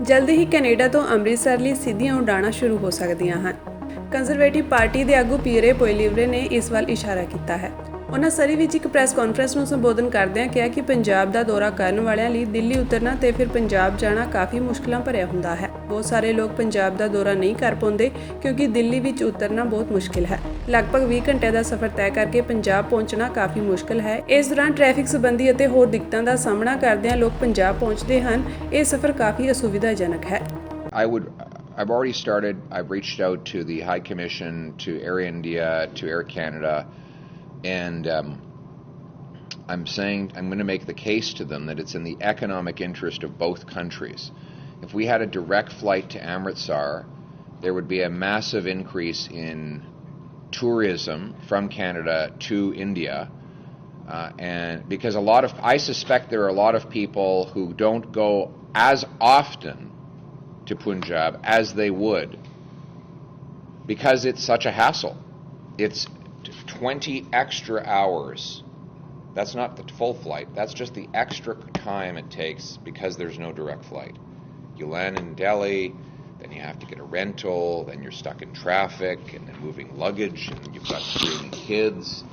ਜਲਦੀ ਹੀ ਕੈਨੇਡਾ ਤੋਂ ਅੰਮ੍ਰਿਤਸਰ ਲਈ ਸਿੱਧੀਆਂ ਉਡਾਣਾਂ ਸ਼ੁਰੂ ਹੋ ਸਕਦੀਆਂ ਹਨ। ਕੰਜ਼ਰਵੇਟਿਵ ਪਾਰਟੀ ਦੇ ਆਗੂ ਪੀਅਰੇ ਪੋਇਲੀਵਰੇ ਨੇ ਇਸ ਵੱਲ ਇਸ਼ਾਰਾ ਕੀਤਾ ਹੈ। ਉਹਨਾਂ ਸਰੀ ਵਿੱਚ ਇੱਕ ਪ੍ਰੈਸ ਕਾਨਫਰੰਸ ਨੂੰ ਸੰਬੋਧਨ ਕਰਦਿਆਂ ਕਿਹਾ ਕਿ ਪੰਜਾਬ ਦਾ ਦੌਰਾ ਕਰਨ ਵਾਲਿਆਂ ਲਈ ਦਿੱਲੀ ਉਤਰਨਾ ਤੇ ਫਿਰ ਪੰਜਾਬ ਜਾਣਾ ਕਾਫੀ ਮੁਸ਼ਕਲਾਂ ਭਰਿਆ ਹੁੰਦਾ ਹੈ। ਬਹੁਤ ਸਾਰੇ ਲੋਕ ਪੰਜਾਬ ਦਾ ਦੌਰਾ ਨਹੀਂ ਕਰ ਪਾਉਂਦੇ ਕਿਉਂਕਿ ਦਿੱਲੀ ਵਿੱਚ ਉਤਰਨਾ ਬਹੁਤ ਮੁਸ਼ਕਿਲ ਹੈ। ਲਗਭਗ 20 ਘੰਟੇ ਦਾ ਸਫ਼ਰ ਤੈਅ ਕਰਕੇ ਪੰਜਾਬ ਪਹੁੰਚਣਾ ਕਾਫੀ ਮੁਸ਼ਕਿਲ ਹੈ। ਇਸ ਦੌਰਾਨ ਟ੍ਰੈਫਿਕ ਸੰਬੰਧੀ ਅਤੇ ਹੋਰ ਦਿੱਕਤਾਂ ਦਾ ਸਾਹਮਣਾ ਕਰਦਿਆਂ ਲੋਕ ਪੰਜਾਬ ਪਹੁੰਚਦੇ ਹਨ। ਇਹ ਸਫ਼ਰ ਕਾਫੀ ਅਸੁਵਿਧਾਜਨਕ ਹੈ। I've already started. I've reached out to the High Commission, to Air India, to Air Canada, and I'm going to make the case to them that it's in the economic interest of both countries. If we had a direct flight to Amritsar, there would be a massive increase in tourism from Canada to India, and because I suspect there are a lot of people who don't go as often to Punjab as they would because it's such a hassle. It's 20 extra hours. That's not the full flight. That's just the extra time it takes because there's no direct flight. You land in Delhi, then you have to get a rental, then you're stuck in traffic, and then moving luggage, and you've got screaming kids.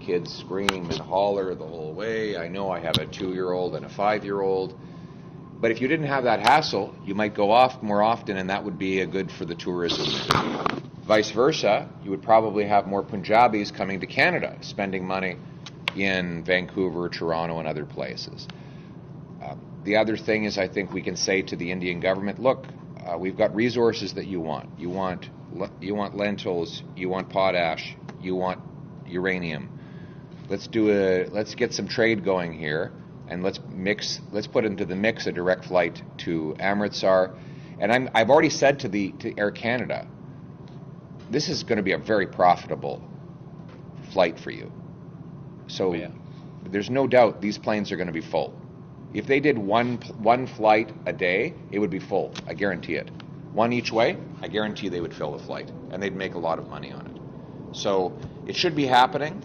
Kids scream and holler the whole way. I know I have a 2-year-old and a 5-year-old. But if you didn't have that hassle, you might go off more often, and that would be good for the tourism. Vice versa, you would probably have more Punjabis coming to Canada, spending money in Vancouver, Toronto, and other places. The other thing is, I think we can say to the Indian government, look, we've got resources that you want. You want lentils, you want potash, you want uranium. Let's get some trade going here. And let's put into the mix a direct flight to Amritsar. And I've already said to Air Canada, this is going to be a very profitable flight for you. So there's no doubt these planes are going to be full. If they did one flight a day, it would be full. I guarantee it. One each way, I guarantee they would fill the flight, and they'd make a lot of money on it. So it should be happening,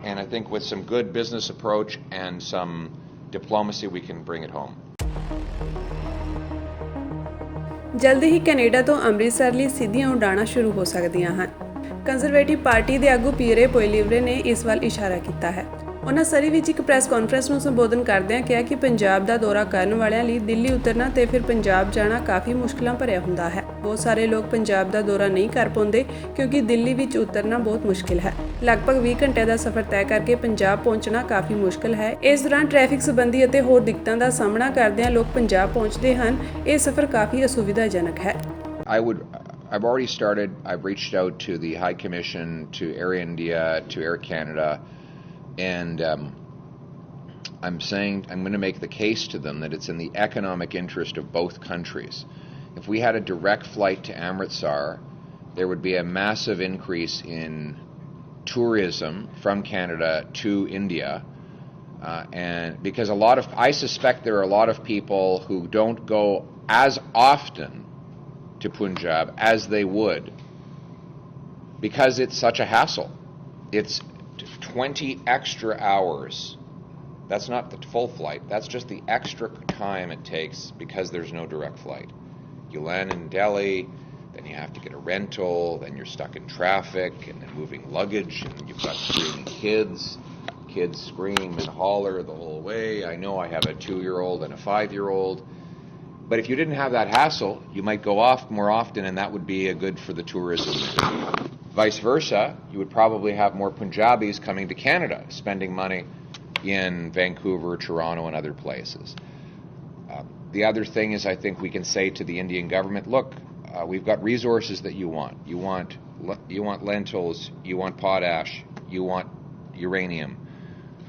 and I think with some good business approach and some diplomacy we can bring it home. ਜਲਦੀ ਹੀ Canada ਤੋਂ ਅੰਮ੍ਰਿਤਸਰ ਲਈ ਸਿੱਧੀਆਂ ਉਡਾਣਾਂ ਸ਼ੁਰੂ ਹੋ ਸਕਦੀਆਂ ਹਨ। Conservative party ਦੇ ਆਗੂ ਪੀਅਰੇ ਪੋਇਲੀਵਰੇ ਨੇ ਇਸ ਵੱਲ ਇਸ਼ਾਰਾ ਕੀਤਾ ਹੈ। ਉਹਨਾਂ ਸਰੀ ਵਿੱਚ ਇੱਕ ਪ੍ਰੈਸ ਕਾਨਫਰੰਸ ਨੂੰ ਸੰਬੋਧਨ ਕਰਦਿਆਂ ਕਿਹਾ ਕਿ ਪੰਜਾਬ ਦਾ ਦੌਰਾ ਕਰਨ ਵਾਲਿਆਂ ਲਈ ਦਿੱਲੀ ਉਤਰਨਾ ਤੇ ਫਿਰ ਪੰਜਾਬ ਜਾਣਾ ਕਾਫੀ ਮੁਸ਼ਕਲਾਂ ਭਰਿਆ ਹੁੰਦਾ ਹੈ। ਬਹੁਤ ਸਾਰੇ ਲੋਕ ਪੰਜਾਬ ਦਾ ਦੌਰਾ ਨਹੀਂ ਕਰ ਪਾਉਂਦੇ ਕਿਉਂਕਿ ਦਿੱਲੀ ਵਿੱਚ ਉਤਰਨਾ ਬਹੁਤ ਮੁਸ਼ਕਿਲ ਹੈ। ਲਗਭਗ 20 ਘੰਟੇ ਦਾ ਸਫ਼ਰ ਤੈਅ ਕਰਕੇ ਪੰਜਾਬ ਪਹੁੰਚਣਾ ਕਾਫੀ ਮੁਸ਼ਕਿਲ ਹੈ। ਇਸ ਦੌਰਾਨ ਟ੍ਰੈਫਿਕ ਸੰਬੰਧੀ ਅਤੇ ਹੋਰ ਦਿੱਕਤਾਂ ਦਾ ਸਾਹਮਣਾ ਕਰਦਿਆਂ ਲੋਕ ਪੰਜਾਬ ਪਹੁੰਚਦੇ ਹਨ। ਇਹ ਸਫ਼ਰ ਕਾਫੀ ਅਸੁਵਿਧਾਜਨਕ ਹੈ। I've already started. I've reached out to the High Commission, to Air India, to Air Canada, and I'm going to make the case to them that it's in the economic interest of both countries. If we had a direct flight to Amritsar, there would be a massive increase in tourism from Canada to India, and because I suspect there are a lot of people who don't go as often to Punjab as they would because it's such a hassle. It's 20 extra hours. That's not the full flight. That's just the extra time it takes because there's no direct flight. You land in Delhi, then you have to get a rental, then you're stuck in traffic, and then moving luggage, and you've got screaming kids. Kids scream and holler the whole way. I know I have a 2-year-old and a 5-year-old. But if you didn't have that hassle, you might go off more often, and that would be good for the tourism. Vice versa, you would probably have more Punjabis coming to Canada, spending money in Vancouver, Toronto, and other places. The other thing is, I think we can say to the Indian government, look, we've got resources that you want. You want lentils, you want potash, you want uranium.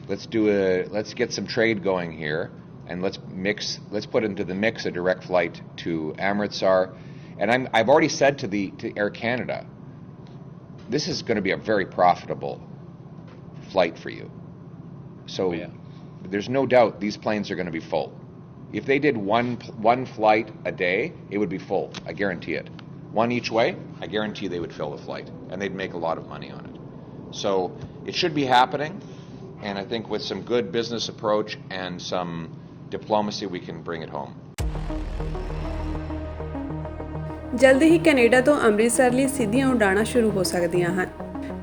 Let's get some trade going here. And let's put into the mix a direct flight to Amritsar. And I've already said to Air Canada, this is going to be a very profitable flight for you. So there's no doubt these planes are going to be full. If they did one flight a day, it would be full. I guarantee it. One each way, I guarantee they would fill the flight, and they'd make a lot of money on it. So it should be happening, and I think with some good business approach and some diplomacy we can bring it home. ਜਲਦੀ ਹੀ Canada ਤੋਂ ਅੰਮ੍ਰਿਤਸਰ ਲਈ ਸਿੱਧੀਆਂ ਉਡਾਣਾਂ ਸ਼ੁਰੂ ਹੋ ਸਕਦੀਆਂ ਹਨ।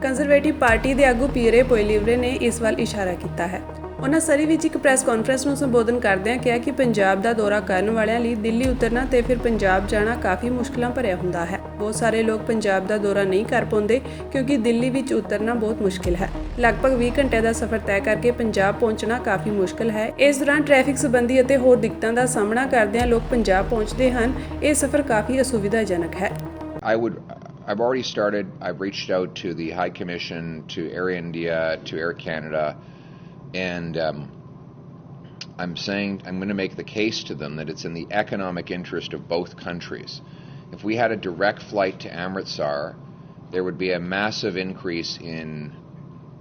Conservative party ਦੇ ਆਗੂ ਪੀਰੇ ਪੋਇਲੀਵਰੇ ਨੇ ਇਸ ਵੱਲ ਇਸ਼ਾਰਾ ਕੀਤਾ ਹੈ। ਉਹਨਾਂ ਸਰੀ ਵਿੱਚ ਇੱਕ ਪ੍ਰੈਸ ਕਾਨਫਰੰਸ ਨੂੰ ਸੰਬੋਧਨ ਕਰਦਿਆਂ ਕਿਹਾ ਕਿ ਪੰਜਾਬ ਦਾ ਦੌਰਾ ਕਰਨ ਵਾਲਿਆਂ ਲਈ ਦਿੱਲੀ ਉਤਰਨਾ ਤੇ ਫਿਰ ਪੰਜਾਬ ਜਾਣਾ ਕਾਫੀ ਮੁਸ਼ਕਲਾਂ ਭਰਿਆ ਹੁੰਦਾ ਹੈ। ਬਹੁਤ ਸਾਰੇ ਲੋਕ ਪੰਜਾਬ ਦਾ ਦੌਰਾ ਨਹੀਂ ਕਰ ਪਾਉਂਦੇ ਕਿਉਂਕਿ ਦਿੱਲੀ ਵਿੱਚ ਉਤਰਨਾ ਬਹੁਤ ਮੁਸ਼ਕਿਲ ਹੈ। ਲਗਭਗ 20 ਘੰਟੇ ਦਾ ਸਫ਼ਰ ਤੈਅ ਕਰਕੇ ਪੰਜਾਬ ਪਹੁੰਚਣਾ ਕਾਫੀ ਮੁਸ਼ਕਿਲ ਹੈ। ਇਸ ਦੌਰਾਨ ਟ੍ਰੈਫਿਕ ਸੰਬੰਧੀ ਅਤੇ ਹੋਰ ਦਿੱਕਤਾਂ ਦਾ ਸਾਹਮਣਾ ਕਰਦਿਆਂ ਲੋਕ ਪੰਜਾਬ ਪਹੁੰਚਦੇ ਹਨ। ਇਹ ਸਫ਼ਰ ਕਾਫੀ ਅਸੁਵਿਧਾਜਨਕ ਹੈ। I've already started. I've reached out to the High Commission, to Air India, to Air Canada, and I'm saying I'm going to make the case to them that it's in the economic interest of both countries. If we had a direct flight to Amritsar, there would be a massive increase in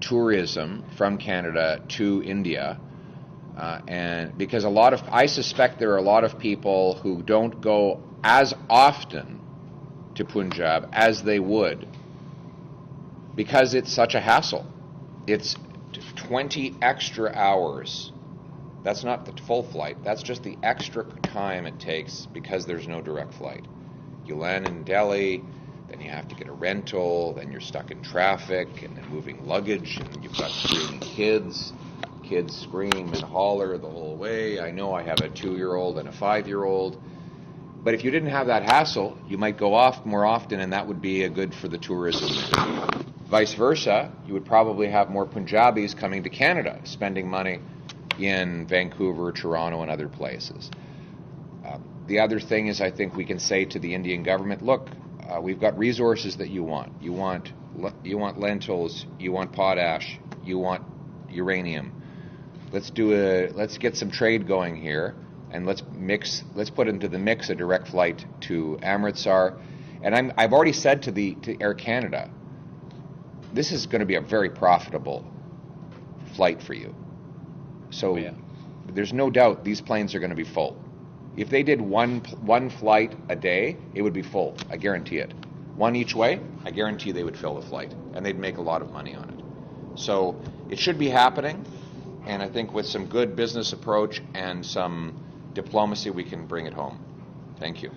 tourism from Canada to India, and because I suspect there are a lot of people who don't go as often to Punjab as they would because it's such a hassle. It's 20 extra hours. That's not the full flight. That's just the extra time it takes because there's no direct flight. You land in Delhi, then you have to get a rental, then you're stuck in traffic and then moving luggage, and you've got screaming kids. Kids scream and holler the whole way. I know I have a 2-year-old and a 5-year-old. But if you didn't have that hassle, you might go off more often, and that would be good for the tourism. Vice versa, you would probably have more Punjabis coming to Canada, spending money in Vancouver, Toronto, and other places. The other thing is, I think we can say to the Indian government, look, we've got resources that you want. You want lentils, you want potash, you want uranium. Let's get some trade going here. And let's put into the mix a direct flight to Amritsar. And I've already said to Air Canada, this is going to be a very profitable flight for you. So there's no doubt these planes are going to be full. If they did one flight a day, it would be full. I guarantee it. One each way, I guarantee they would fill the flight, and they'd make a lot of money on it. So it should be happening, and I think with some good business approach and some diplomacy, we can bring it home. Thank you.